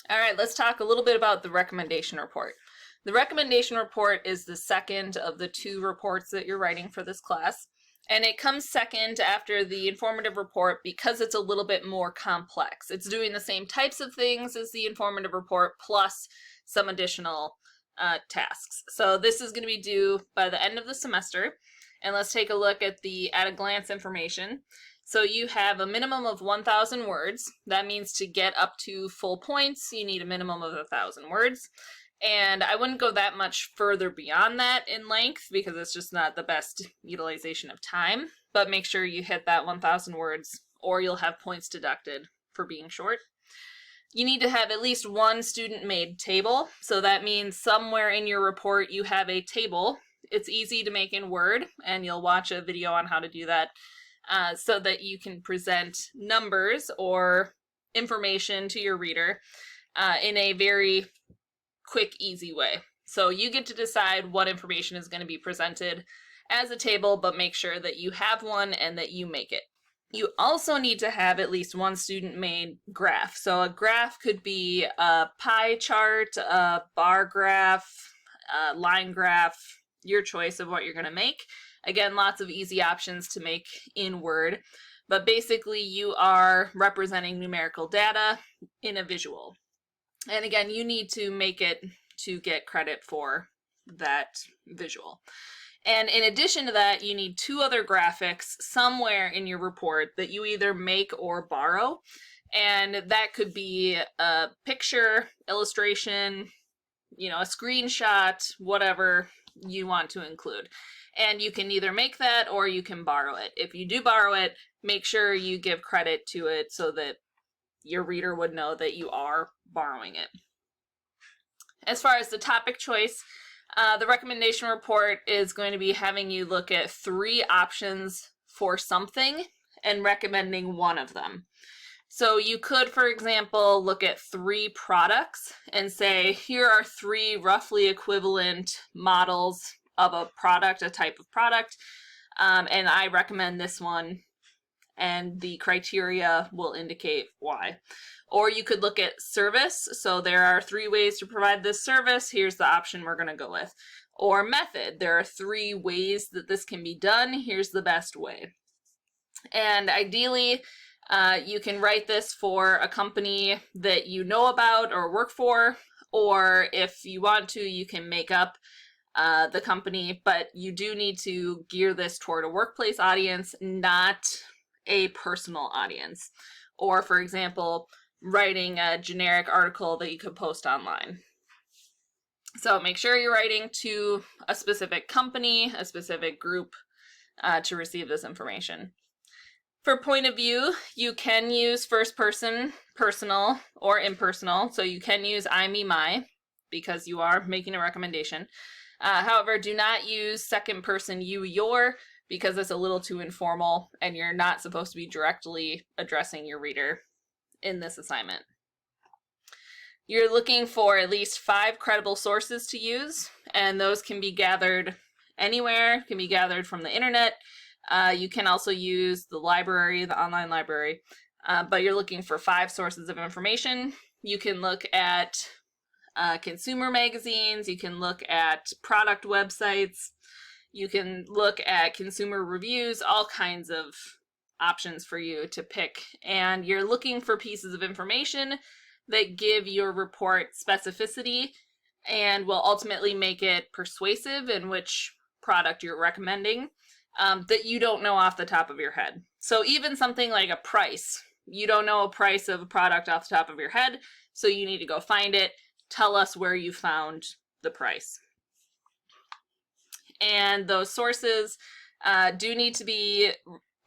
All right, let's talk a little bit about the recommendation report. The recommendation report is the second of the two reports that you're writing for this class. And it comes second after the informative report because it's a little bit more complex. It's doing the same types of things as the informative report plus some additional tasks. So this is going to be due by the end of the semester. And let's take a look at the at a glance information. So you have a minimum of 1,000 words. That means to get up to full points, you need a minimum of 1,000 words. And I wouldn't go that much further beyond that in length because it's just not the best utilization of time. But make sure you hit that 1,000 words or you'll have points deducted for being short. You need to have at least one student-made table. So that means somewhere in your report you have a table. It's easy to make in Word, and you'll watch a video on how to do that so that you can present numbers or information to your reader in a very quick, easy way. So you get to decide what information is going to be presented as a table, but make sure that you have one and that you make it. You also need to have at least one student-made graph. So a graph could be a pie chart, a bar graph, a line graph, your choice of what you're going to make. Again, lots of easy options to make in Word, but basically you are representing numerical data in a visual. And again, you need to make it to get credit for that visual. And in addition to that, you need two other graphics somewhere in your report that you either make or borrow. And that could be a picture, illustration, a screenshot, whatever you want to include. And you can either make that or you can borrow it. If you do borrow it, make sure you give credit to it so that your reader would know that you are borrowing it. As far as the topic choice, the recommendation report is going to be having you look at 3 options for something and recommending one of them. So you could, for example, look at 3 products and say, here are 3 roughly equivalent models of a product, a type of product, and I recommend this one, and the criteria will indicate why. Or you could look at service. So there are 3 ways to provide this service. Here's the option we're going to go with. Or method. There are 3 ways that this can be done. Here's the best way. And ideally, you can write this for a company that you know about or work for, or if you want to, you can make up the company, but you do need to gear this toward a workplace audience, not a personal audience. Or, for example, writing a generic article that you could post online. So make sure you're writing to a specific company, a specific group to receive this information. For point of view, you can use first person, personal, or impersonal. So you can use I, me, my, because you are making a recommendation. However, do not use second person you, your, because it's a little too informal and you're not supposed to be directly addressing your reader in this assignment. You're looking for at least 5 credible sources to use, and those can be gathered anywhere, can be gathered from the internet. You can also use the library, the online library, but you're looking for 5 sources of information. You can look at consumer magazines, you can look at product websites, you can look at consumer reviews, all kinds of options for you to pick. And you're looking for pieces of information that give your report specificity and will ultimately make it persuasive in which product you're recommending that you don't know off the top of your head. So even something like a price, you don't know a price of a product off the top of your head, so you need to go find it. Tell us where you found the price. And those sources do need to be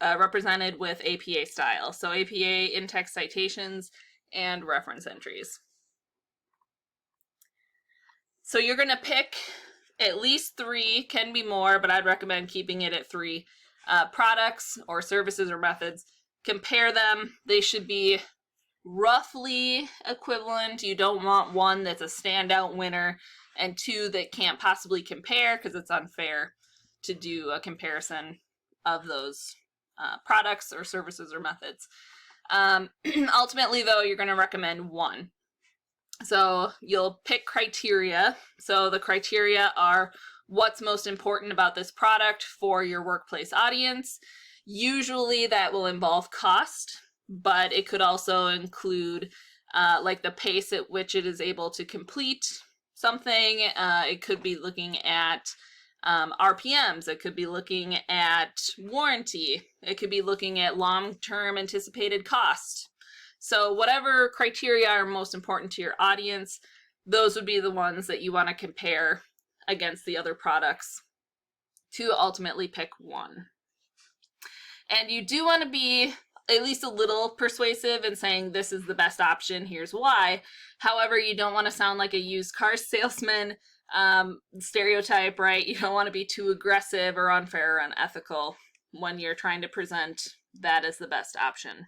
represented with APA style. So APA in-text citations and reference entries. So you're going to pick at least 3, can be more, but I'd recommend keeping it at 3 products or services or methods. Compare them. They should be roughly equivalent. You don't want one that's a standout winner and 2 that can't possibly compare because it's unfair to do a comparison of those products or services or methods. Ultimately, though, you're going to recommend 1. So you'll pick criteria. So the criteria are what's most important about this product for your workplace audience. Usually that will involve cost, but it could also include like the pace at which it is able to complete something. It could be looking at RPMs. It could be looking at warranty. It could be looking at long-term anticipated cost. So whatever criteria are most important to your audience, those would be the ones that you want to compare against the other products to ultimately pick one. And you do want to be at least a little persuasive in saying this is the best option, here's why. However, you don't want to sound like a used car salesman stereotype, right? You don't want to be too aggressive or unfair or unethical when you're trying to present that as the best option.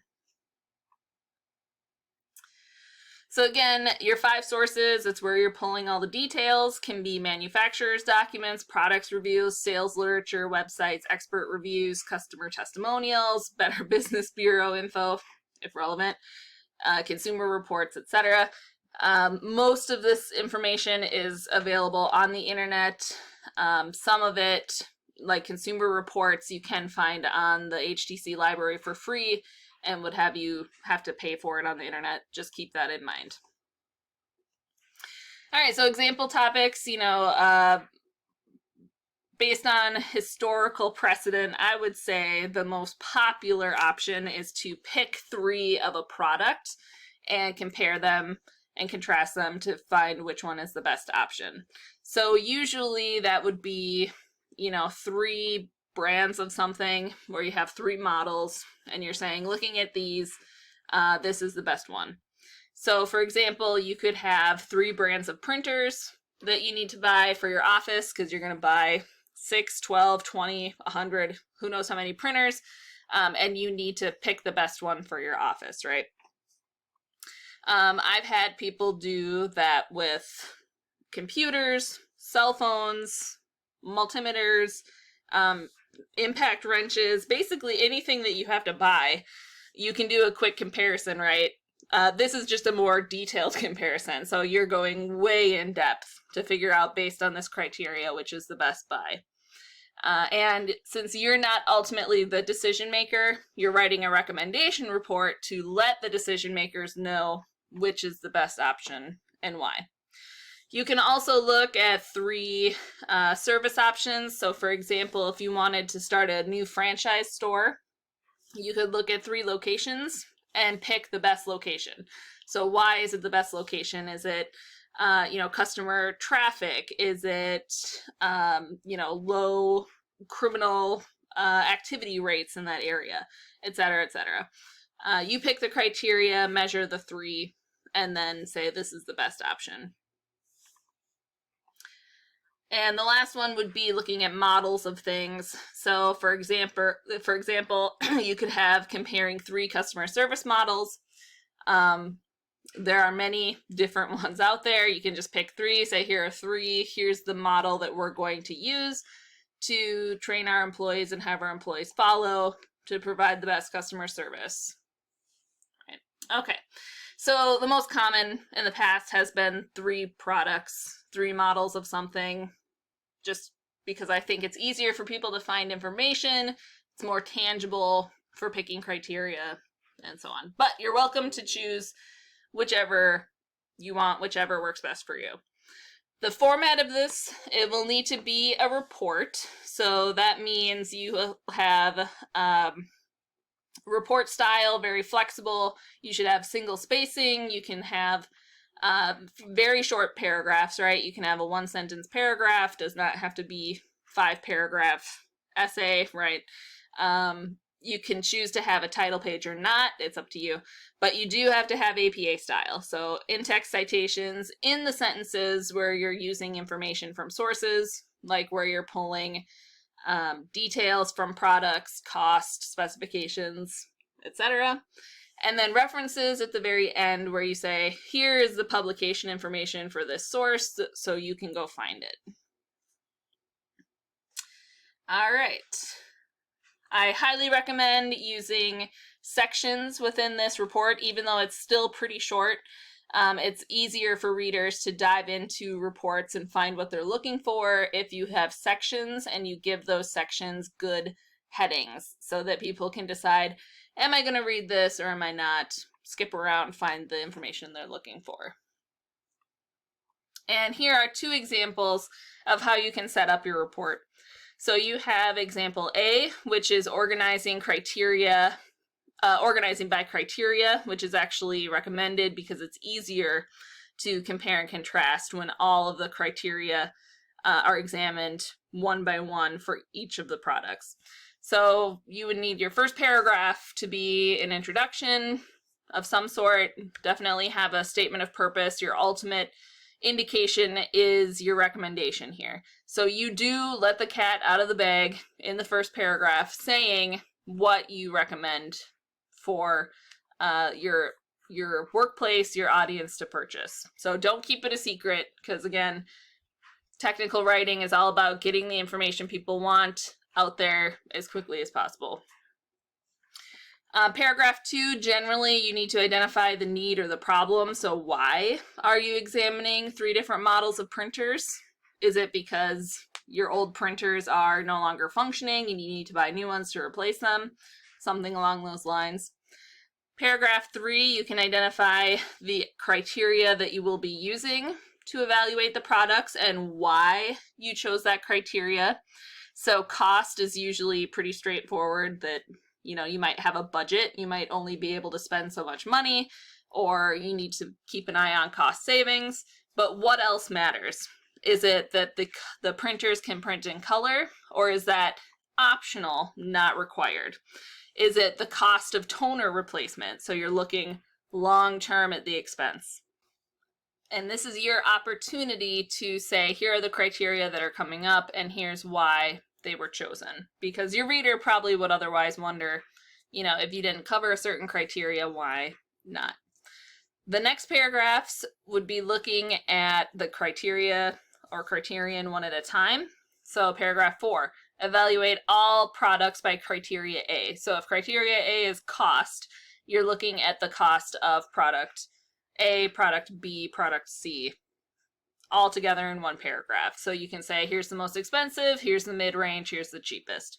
So again, your 5 sources, it's where you're pulling all the details, can be manufacturer's documents, products reviews, sales literature, websites, expert reviews, customer testimonials, Better Business Bureau info, if relevant, consumer reports, etc. Most of this information is available on the internet. Some of it, like consumer reports, you can find on the HTC library for free, and would have you have to pay for it on the internet. Just keep that in mind. All right, so example topics, based on historical precedent, I would say the most popular option is to pick 3 of a product and compare them and contrast them to find which one is the best option. So usually that would be, 3 brands of something where you have 3 models and you're saying, looking at these, this is the best one. So for example, you could have 3 brands of printers that you need to buy for your office because you're going to buy 6, 12, 20, 100, who knows how many printers, and you need to pick the best one for your office, right? I've had people do that with computers, cell phones, multimeters, impact wrenches, basically anything that you have to buy. You can do a quick comparison, right? This is just a more detailed comparison. So you're going way in depth to figure out based on this criteria, which is the best buy. And since you're not ultimately the decision maker, you're writing a recommendation report to let the decision makers know which is the best option and why. You can also look at 3 service options. So for example, if you wanted to start a new franchise store, you could look at 3 locations and pick the best location. So why is it the best location? Is it, customer traffic? Is it, low criminal activity rates in that area, et cetera, et cetera. You pick the criteria, measure the 3, and then say this is the best option. And the last one would be looking at models of things. So for example, you could have comparing 3 customer service models. There are many different ones out there. You can just pick 3, say here are 3, here's the model that we're going to use to train our employees and have our employees follow to provide the best customer service. Right. Okay. So the most common in the past has been 3 products, 3 models of something, just because I think it's easier for people to find information. It's more tangible for picking criteria and so on. But you're welcome to choose whichever you want, whichever works best for you. The format of this, it will need to be a report. So that means you will have report style, very flexible. You should have single spacing. You can have very short paragraphs, right? You can have a 1-sentence paragraph, does not have to be 5-paragraph essay, right? You can choose to have a title page or not, it's up to you, but you do have to have APA style. So in-text citations in the sentences where you're using information from sources, like where you're pulling details from products, cost, specifications, etc. And then references at the very end where you say, here is the publication information for this source, so you can go find it. All right. I highly recommend using sections within this report, even though it's still pretty short. It's easier for readers to dive into reports and find what they're looking for if you have sections and you give those sections good headings so that people can decide, am I going to read this or am I not? Skip around and find the information they're looking for. And here are two examples of how you can set up your report. So you have example A, which is organizing criteria, organizing by criteria, which is actually recommended because it's easier to compare and contrast when all of the criteria are examined one by one for each of the products. So you would need your first paragraph to be an introduction of some sort, definitely have a statement of purpose. Your ultimate indication is your recommendation here. So you do let the cat out of the bag in the first paragraph saying what you recommend for your workplace, your audience to purchase. So don't keep it a secret because, again, technical writing is all about getting the information people want out there as quickly as possible. Paragraph 2, generally you need to identify the need or the problem. So why are you examining 3 different models of printers? Is it because your old printers are no longer functioning and you need to buy new ones to replace them? Something along those lines. Paragraph 3, you can identify the criteria that you will be using to evaluate the products and why you chose that criteria. So cost is usually pretty straightforward, that you might have a budget, you might only be able to spend so much money, or you need to keep an eye on cost savings. But what else matters? Is it that the printers can print in color, or is that optional, not required? Is it the cost of toner replacement? So you're looking long-term at the expense. And this is your opportunity to say, here are the criteria that are coming up, and here's why they were chosen. Because your reader probably would otherwise wonder, if you didn't cover a certain criteria, why not? The next paragraphs would be looking at the criteria or criterion one at a time. So paragraph 4, evaluate all products by criteria A. So if criteria A is cost, you're looking at the cost of product A, product B, product C, all together in one paragraph. So you can say, here's the most expensive, here's the mid-range, here's the cheapest.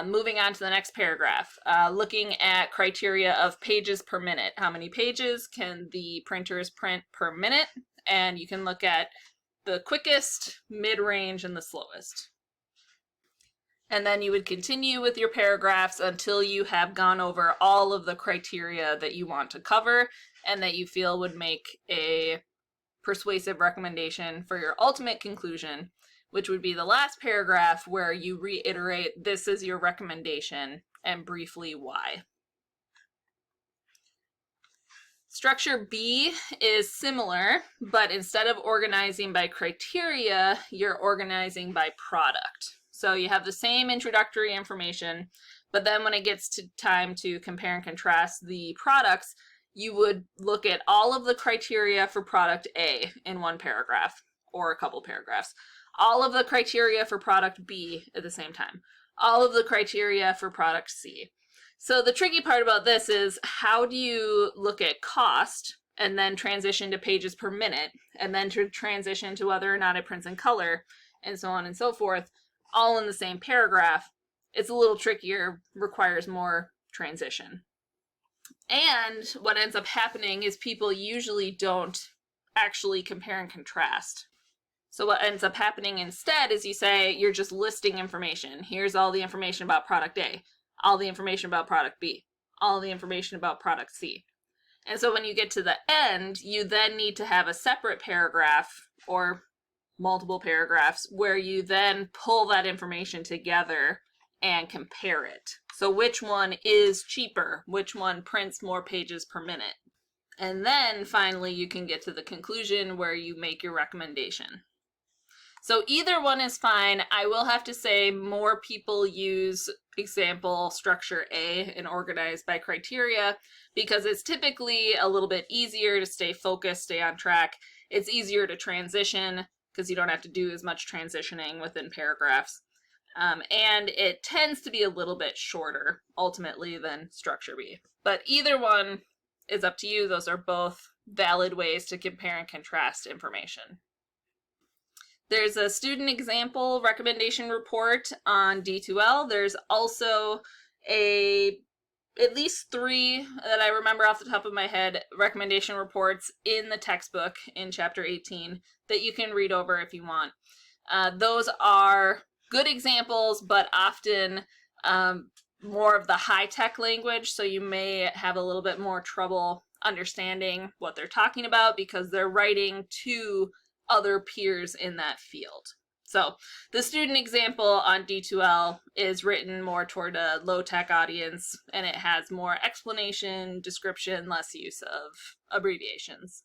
Moving on to the next paragraph, looking at criteria of pages per minute. How many pages can the printers print per minute? And you can look at the quickest, mid-range, and the slowest. And then you would continue with your paragraphs until you have gone over all of the criteria that you want to cover and that you feel would make a persuasive recommendation for your ultimate conclusion, which would be the last paragraph where you reiterate this is your recommendation and briefly why. Structure B is similar, but instead of organizing by criteria, you're organizing by product. So you have the same introductory information, but then when it gets to time to compare and contrast the products, you would look at all of the criteria for product A in one paragraph or a couple paragraphs, all of the criteria for product B at the same time, all of the criteria for product C. So the tricky part about this is, how do you look at cost and then transition to pages per minute and then to transition to whether or not it prints in color and so on and so forth, all in the same paragraph? It's a little trickier, requires more transition. And what ends up happening is people usually don't actually compare and contrast. So what ends up happening instead is you say, you're just listing information. Here's all the information about product A, all the information about product B, all the information about product C. And so when you get to the end, you then need to have a separate paragraph or multiple paragraphs where you then pull that information together and compare it. So which one is cheaper? Which one prints more pages per minute? And then finally you can get to the conclusion where you make your recommendation. So either one is fine. I will have to say more people use example structure A and organize by criteria because it's typically a little bit easier to stay focused, stay on track. It's easier to transition because you don't have to do as much transitioning within paragraphs. And it tends to be a little bit shorter ultimately than structure B. But either one is up to you. Those are both valid ways to compare and contrast information. There's a student example recommendation report on D2L. There's also at least 3 that I remember off the top of my head recommendation reports in the textbook in chapter 18 that you can read over if you want. Those are good examples, but often more of the high-tech language, so you may have a little bit more trouble understanding what they're talking about because they're writing to other peers in that field. So the student example on D2L is written more toward a low-tech audience, and it has more explanation, description, less use of abbreviations.